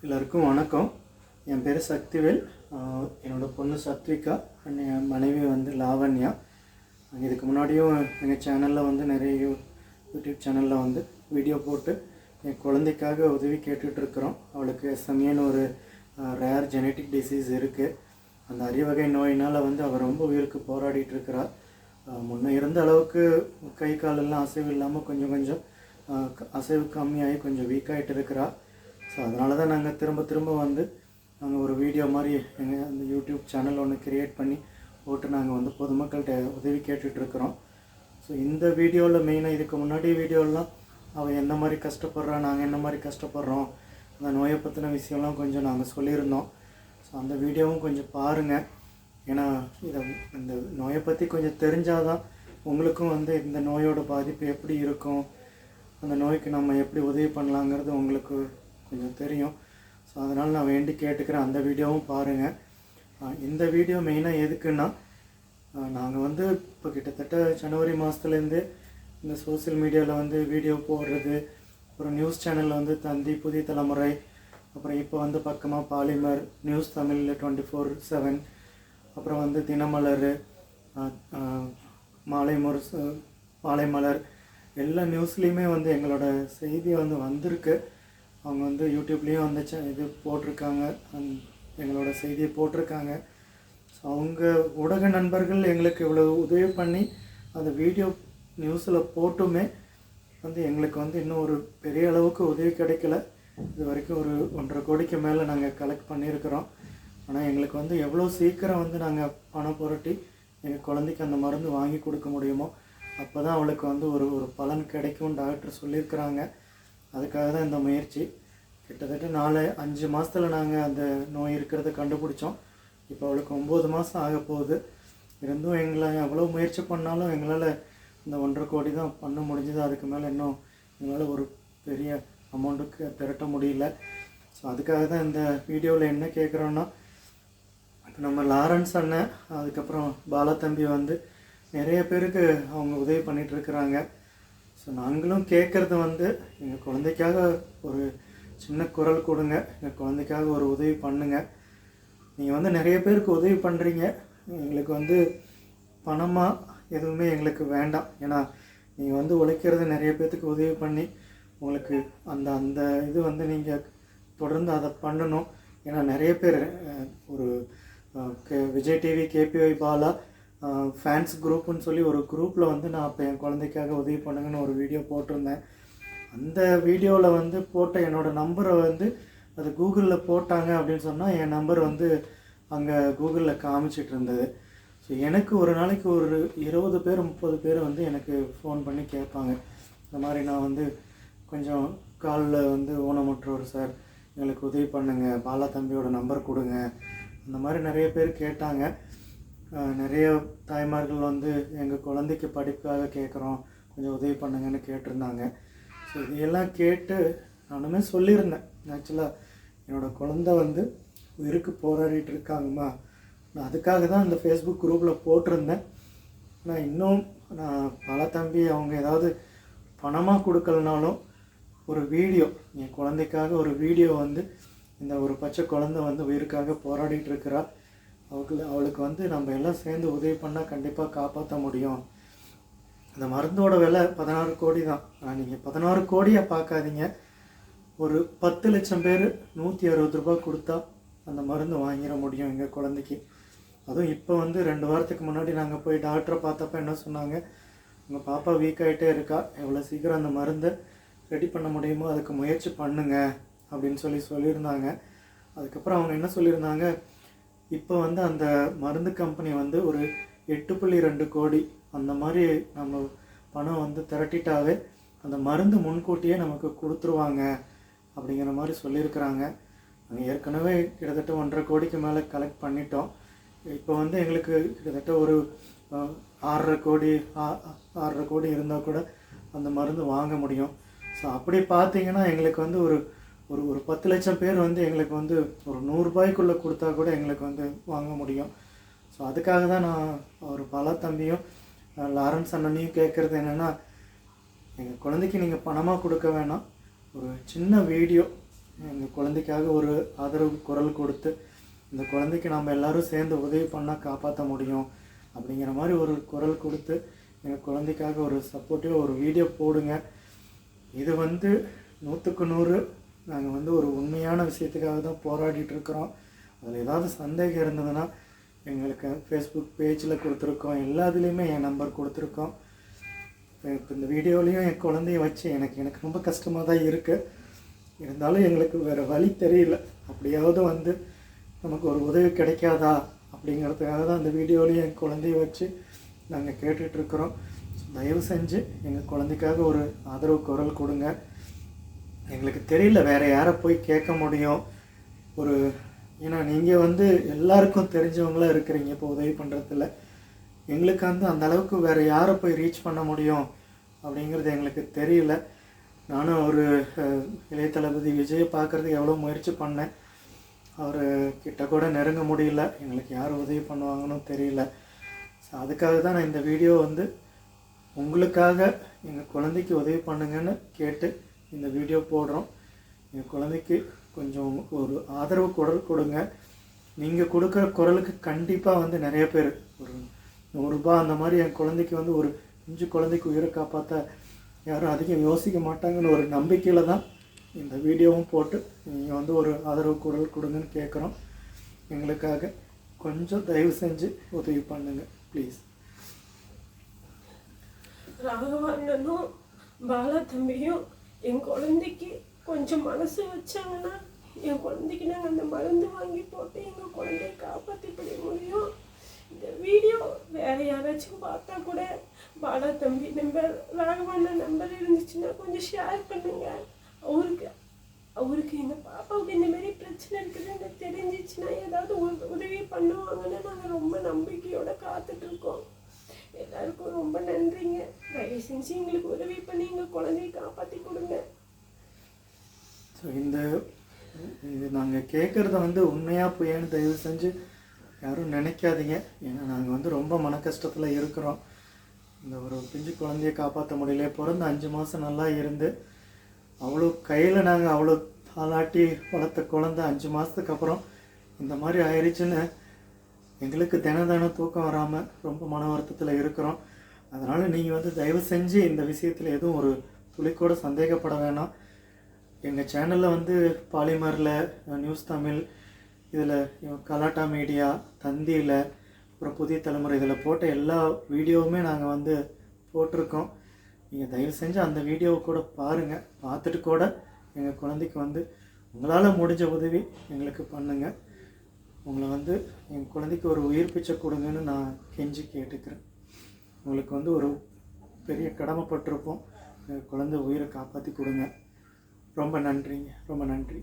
எல்லாருக்கும் வணக்கம். என் பேர் சக்திவேல். என்னோடய பொண்ணு சத்விகா, என் மனைவி வந்து லாவண்யா. இதுக்கு முன்னாடியும் எங்கள் சேனலில் வந்து நிறைய யூடியூப் சேனலில் வந்து வீடியோ போட்டு என் குழந்தைக்காக உதவி கேட்டுட்ருக்குறோம். அவளுக்கு எஸ்எம்ஏன்னு ஒரு ரேர் ஜெனட்டிக் டிசீஸ் இருக்குது. அந்த அரியவகை நோயினால் வந்து அவள் ரொம்ப உயிருக்கு போராடிட்டுருக்கிறாள். முன்னே இருந்த அளவுக்கு கை காலெல்லாம் அசைவு இல்லாமல் கொஞ்சம் கொஞ்சம் அசைவு கம்மியாகி கொஞ்சம் வீக்காகிட்டு இருக்கிறாள். ஸோ அதனால தான் நாங்கள் திரும்ப வந்து நாங்கள் ஒரு வீடியோ மாதிரி எங்கள் அந்த யூடியூப் சேனல் ஒன்று க்ரியேட் பண்ணி போட்டு நாங்கள் வந்து பொதுமக்கள்கிட்ட உதவி கேட்டுட்ருக்குறோம். ஸோ இந்த வீடியோவில் மெயினாக இதுக்கு முன்னாடி வீடியோலாம் அவள் என்ன மாதிரி கஷ்டப்படுறா, நாங்கள் என்ன மாதிரி கஷ்டப்படுறோம், அந்த நோயை பற்றின விஷயம்லாம் கொஞ்சம் நாங்கள் சொல்லியிருந்தோம். ஸோ அந்த வீடியோவும் கொஞ்சம் பாருங்கள். ஏன்னா இந்த நோயை பற்றி கொஞ்சம் தெரிஞ்சால் தான் உங்களுக்கும் வந்து இந்த நோயோட பாதிப்பு எப்படி இருக்கும், அந்த நோய்க்கு நம்ம எப்படி உதவி பண்ணலாங்கிறது உங்களுக்கு கொஞ்சம் தெரியும். ஸோ அதனால் நான் வேண்டி கேட்டுக்கிறேன், அந்த வீடியோவும் பாருங்கள். இந்த வீடியோ மெயினாக எதுக்குன்னா, நாங்கள் வந்து இப்போ கிட்டத்தட்ட ஜனவரி மாதத்துலேருந்து இந்த சோசியல் மீடியாவில் வந்து வீடியோ போடுறது, அப்புறம் நியூஸ் சேனலில் வந்து தந்தி, புதிய தலைமுறை, அப்புறம் இப்போ வந்து பக்கமாக பாலிமர், நியூஸ் தமிழில் 24/7, அப்புறம் வந்து தினமலர், மாலைமலர், எல்லா நியூஸ்லேயுமே வந்து எங்களோட செய்தி வந்து வந்திருக்கு. அவங்க வந்து யூடியூப்லேயும் வந்து இது போட்டிருக்காங்க, எங்களோட செய்தியை போட்டிருக்காங்க. ஸோ அவங்க ஊடக நண்பர்கள் எங்களுக்கு இவ்வளோ உதவி பண்ணி அந்த வீடியோ நியூஸில் போட்டுமே வந்து எங்களுக்கு வந்து இன்னும் ஒரு பெரிய அளவுக்கு உதவி கிடைக்கல. இது வரைக்கும் ஒரு 1.5 கோடிக்கு மேலே நாங்கள் கலெக்ட் பண்ணியிருக்கிறோம். ஆனால் எங்களுக்கு வந்து எவ்வளோ சீக்கிரம் வந்து நாங்கள் பணம் புரட்டி எங்கள் குழந்தைக்கு அந்த மருந்து வாங்கி கொடுக்க முடியுமோ அப்போ தான் அவளுக்கு வந்து ஒரு பலன் கிடைக்கும் டாக்டர் சொல்லியிருக்கிறாங்க. அதுக்காக தான் இந்த முயற்சி. கிட்டத்தட்ட 4-5 மாதத்தில் நாங்கள் அந்த நோய் இருக்கிறத கண்டுபிடிச்சோம். இப்போ அவளுக்கு 9 மாதம் ஆக போகுது. இருந்தும் எங்களை எவ்வளோ முயற்சி பண்ணாலும் எங்களால் இந்த 1.5 கோடி தான் பண்ண முடிஞ்சது. அதுக்கு மேலே இன்னும் எங்களால் ஒரு பெரிய அமௌண்ட்டுக்கு திரட்ட முடியல. ஸோ அதுக்காக தான் இந்த வீடியோவில் என்ன கேட்குறோன்னா, இப்போ நம்ம லாரன்ஸ் அண்ணன், அதுக்கப்புறம் பாலத்தம்பி வந்து நிறைய பேருக்கு அவங்க உதவி பண்ணிகிட்ருக்குறாங்க. ஸோ நாங்களும் கேட்குறது வந்து எங்கள் குழந்தைக்காக ஒரு சின்ன குரல் கொடுங்க, எங்கள் குழந்தைக்காக ஒரு உதவி பண்ணுங்கள். நீங்கள் வந்து நிறைய பேருக்கு உதவி பண்ணுறீங்க, எங்களுக்கு வந்து பணமாக எதுவுமே எங்களுக்கு வேண்டாம். ஏன்னா நீங்கள் வந்து உழைக்கிறது நிறைய பேர்த்துக்கு உதவி பண்ணி உங்களுக்கு அந்த இது வந்து நீங்கள் தொடர்ந்து அதை பண்ணணும். ஏன்னா நிறைய பேர் ஒரு Vijay TV KPY Bala fans குரூப்புன்னு சொல்லி ஒரு குரூப்பில் வந்து நான் அப்போ என் குழந்தைக்காக உதவி பண்ணுங்கன்னு ஒரு வீடியோ போட்டிருந்தேன். அந்த வீடியோவில் வந்து போட்ட என்னோடய நம்பரை வந்து அது கூகுளில் போட்டாங்க அப்படின்னு சொன்னால் என் நம்பர் வந்து அங்கே கூகுளில் காமிச்சிட்டு இருந்தது. ஸோ எனக்கு ஒரு நாளைக்கு ஒரு 20 பேர் 30 பேர் வந்து எனக்கு ஃபோன் பண்ணி கேட்பாங்க, இந்த மாதிரி நான் வந்து கொஞ்சம் காலில் வந்து ஊனமுற்றோர் சார், எங்களுக்கு உதவி பண்ணுங்கள், பாலா தம்பியோட நம்பர் கொடுங்க, அந்த மாதிரி நிறைய பேர் கேட்டாங்க. நிறைய தாய்மார்கள் வந்து எங்கள் குழந்தைக்கு படிப்புக்காக கேட்குறோம், கொஞ்சம் உதவி பண்ணுங்கன்னு கேட்டிருந்தாங்க. ஸோ இதையெல்லாம் கேட்டு நானுமே சொல்லியிருந்தேன், ஆக்சுவலாக என்னோடய குழந்தை வந்து உயிருக்கு போராடிட்டு இருக்காங்கம்மா, நான் அதுக்காக தான் அந்த ஃபேஸ்புக் குரூப்பில் போட்டிருந்தேன். நான் இன்னும் பாலா தம்பி அவங்க ஏதாவது பணமாக கொடுக்கலனாலும் ஒரு வீடியோ, என் குழந்தைக்காக ஒரு வீடியோ வந்து இந்த ஒரு பச்சை குழந்தை வந்து உயிருக்காக போராடிட்டு இருக்கிறா, அவளுக்கு வந்து நம்ம எல்லாம் சேர்ந்து உதவி பண்ணால் கண்டிப்பாக காப்பாற்ற முடியும். அந்த மருந்தோட விலை 16 கோடி தான். நீங்கள் 16 கோடியை பார்க்காதீங்க, ஒரு 10 லட்சம் பேர் 160 ரூபா கொடுத்தா அந்த மருந்து வாங்கிட முடியும் எங்கள் குழந்தைக்கு. அதுவும் இப்போ வந்து 2 வாரத்துக்கு முன்னாடி நாங்கள் போய் டாக்டரை பார்த்தப்ப என்ன சொன்னாங்க, உங்கள் பாப்பா வீக் ஆகிட்டே இருக்கா, எவ்வளோ சீக்கிரம் அந்த மருந்தை ரெடி பண்ண முடியுமோ அதுக்கு முயற்சி பண்ணுங்க அப்படின்னு சொல்லியிருந்தாங்க. அதுக்கப்புறம் அவங்க என்ன சொல்லியிருந்தாங்க, இப்போ வந்து அந்த மருந்து கம்பெனி வந்து ஒரு 8.2 கோடி அந்த மாதிரி நம்ம பணம் வந்து திரட்டிட்டாவே அந்த மருந்து முன்கூட்டியே நமக்கு கொடுத்துருவாங்க அப்படிங்கிற மாதிரி சொல்லியிருக்கிறாங்க. நாங்கள் ஏற்கனவே கிட்டத்தட்ட 1.5 கோடிக்கு மேலே கலெக்ட் பண்ணிட்டோம். இப்போ வந்து எங்களுக்கு கிட்டத்தட்ட ஒரு 6.5 கோடி இருந்தால் கூட அந்த மருந்து வாங்க முடியும். ஸோ அப்படி பார்த்தீங்கன்னா எங்களுக்கு வந்து ஒரு 10 லட்சம் பேர் வந்து எங்களுக்கு வந்து ஒரு 100 ரூபாய்க்குள்ளே கொடுத்தா கூட எங்களுக்கு வந்து வாங்க முடியும். ஸோ அதுக்காக தான் நான் ஒரு பாலா தம்பியும் லாரன்ஸ் அண்ணனையும் கேட்குறது என்னென்னா, எங்கள் குழந்தைக்கு நீங்கள் பணமாக கொடுக்க வேணாம், ஒரு சின்ன வீடியோ எங்கள் குழந்தைக்காக ஒரு ஆதரவு குரல் கொடுத்து இந்த குழந்தைக்கு நம்ம எல்லோரும் சேர்ந்து உதவி பண்ணால் காப்பாற்ற முடியும் அப்படிங்கிற மாதிரி ஒரு குரல் கொடுத்து எங்கள் குழந்தைக்காக ஒரு சப்போர்ட்டிவாக ஒரு வீடியோ போடுங்க. இது 100க்கு 100 நாங்கள் ஒரு உண்மையான விஷயத்துக்காக தான் போராடிட்டுருக்குறோம். அதில் ஏதாவது சந்தேகம் இருந்ததுன்னா எங்களுக்கு ஃபேஸ்புக் பேஜில் கொடுத்துருக்கோம், எல்லாத்துலேயுமே என் நம்பர் கொடுத்துருக்கோம். இப்போ இந்த வீடியோலையும் என் குழந்தைய வச்சு எனக்கு ரொம்ப கஷ்டமாக தான் இருக்குது. இருந்தாலும் எங்களுக்கு வேறு வழி தெரியல. அப்படியாவது நமக்கு ஒரு உதவி கிடைக்காதா அப்படிங்கிறதுக்காக தான் அந்த வீடியோலையும் என் குழந்தைய வச்சு நாங்கள் கேட்டுட்ருக்குறோம். தயவு செஞ்சு எங்கள் குழந்தைக்காக ஒரு ஆதரவு குரல் கொடுங்க. எங்களுக்கு தெரியல வேறு யாரை போய் கேட்க முடியும். ஏன்னா நீங்கள் எல்லாருக்கும் தெரிஞ்சவங்களாக இருக்கிறீங்க. இப்போ உதவி பண்ணுறதில்ல எங்களுக்கு அந்த அளவுக்கு வேறு யாரை போய் ரீச் பண்ண முடியும் அப்படிங்கிறது எங்களுக்கு தெரியல. நானும் இளைய தளபதி விஜயை பார்க்குறதுக்கு எவ்வளோ முயற்சி பண்ணேன். அவர் கிட்ட கூட நெருங்க முடியல. எங்களுக்கு யார் உதவி பண்ணுவாங்கன்னு தெரியல. ஸோ அதுக்காக தான் நான் இந்த வீடியோ உங்களுக்காக எங்கள் குழந்தைக்கு உதவி பண்ணுங்கன்னு கேட்டு இந்த வீடியோ போடுறோம். எங்கள் குழந்தைக்கு கொஞ்சம் ஒரு ஆதரவு குரல் கொடுங்க. நீங்கள் கொடுக்குற குரலுக்கு கண்டிப்பாக நிறைய பேர் ஒரு 100 ரூபாய் அந்த மாதிரி என் குழந்தைக்கு ஒரு 5 குழந்தைக்கு உயிரை காப்பாற்ற யாரும் அதிகம் யோசிக்க மாட்டாங்கன்னு ஒரு நம்பிக்கையில் தான் இந்த வீடியோவும் போட்டு நீங்கள் ஒரு ஆதரவு குரல் கொடுங்கன்னு கேட்குறோம். எங்களுக்காக கொஞ்சம் தயவு செஞ்சு உதவி பண்ணுங்கள் ப்ளீஸ். ராகவண்ணனும் பாலா தம்பியும் என் குழந்தைக்கு கொஞ்சம் மனசு வச்சாங்கன்னா என் குழந்தைக்கு நாங்கள் அந்த மருந்து வாங்கி போட்டு எங்கள் குழந்தைய காப்பாற்றிப்பட முடியும். இந்த வீடியோ வேறு யாராச்சும் பார்த்தா கூட பாலா தம்பி நம்பர், ராகவண்ணன் நம்பர் இருந்துச்சுன்னா கொஞ்சம் ஷேர் பண்ணுங்க. அவருக்கு எங்கள் பாப்பாவுக்கு இந்த மாதிரி பிரச்சனை இருக்குதுன்னு தெரிஞ்சிச்சுன்னா ஏதாவது உதவி பண்ணுவாங்கன்னு நாங்கள் ரொம்ப நம்பிக்கையோடு காத்துட்ருக்கோம். எல்லாருக்கும் ரொம்ப நன்றிங்க. தயவு செஞ்சு எங்களுக்கு உதவி பண்ணி எங்கள் குழந்தைய காப்பாற்றி கொடுங்க. ஸோ இது நாங்கள் கேட்குறத உண்மையாக போயேன்னு தயவு செஞ்சு யாரும் நினைக்காதீங்க. ஏன்னா நாங்கள் ரொம்ப மன கஷ்டத்தில் இருக்கிறோம். இந்த ஒரு பிஞ்சு குழந்தைய காப்பாற்ற முடியல. பிறந்த 5 மாதம் நல்லா இருந்து அவ்வளோ கையில் நாங்கள் அவ்வளோ தாளாட்டி வளர்த்த குழந்தை 5 மாதத்துக்கு அப்புறம் இந்த மாதிரி ஆயிடுச்சுன்னு எங்களுக்கு தினம் தூக்கம் வராமல் ரொம்ப மன வருத்தத்தில் இருக்கிறோம். அதனால் நீங்கள் தயவு செஞ்சு இந்த விஷயத்தில் எதுவும் ஒரு துளிக்கூட சந்தேகப்பட வேணாம். எங்கள் சேனலில் பாலிமரில், நியூஸ் தமிழ், இதில் கலாட்டா மீடியா, தந்தியில், அப்புறம் புதிய தலைமுறை இதில் போட்ட எல்லா வீடியோவுமே நாங்கள் போட்டிருக்கோம். நீங்கள் தயவு செஞ்சு அந்த வீடியோவை கூட பாருங்கள். பார்த்துட்டு கூட எங்கள் குழந்தைக்கு உங்களால் முடிஞ்ச உதவி எங்களுக்கு பண்ணுங்கள். உங்களை என் குழந்தைக்கு ஒரு உயிர் பிச்சை கொடுங்கன்னு நான் கெஞ்சி கேட்டுக்கிறேன். உங்களுக்கு ஒரு பெரிய கடமைப்பட்டிருப்போம். குழந்தை உயிரை காப்பாற்றி கொடுங்க. ரொம்ப நன்றிங்க, ரொம்ப நன்றி.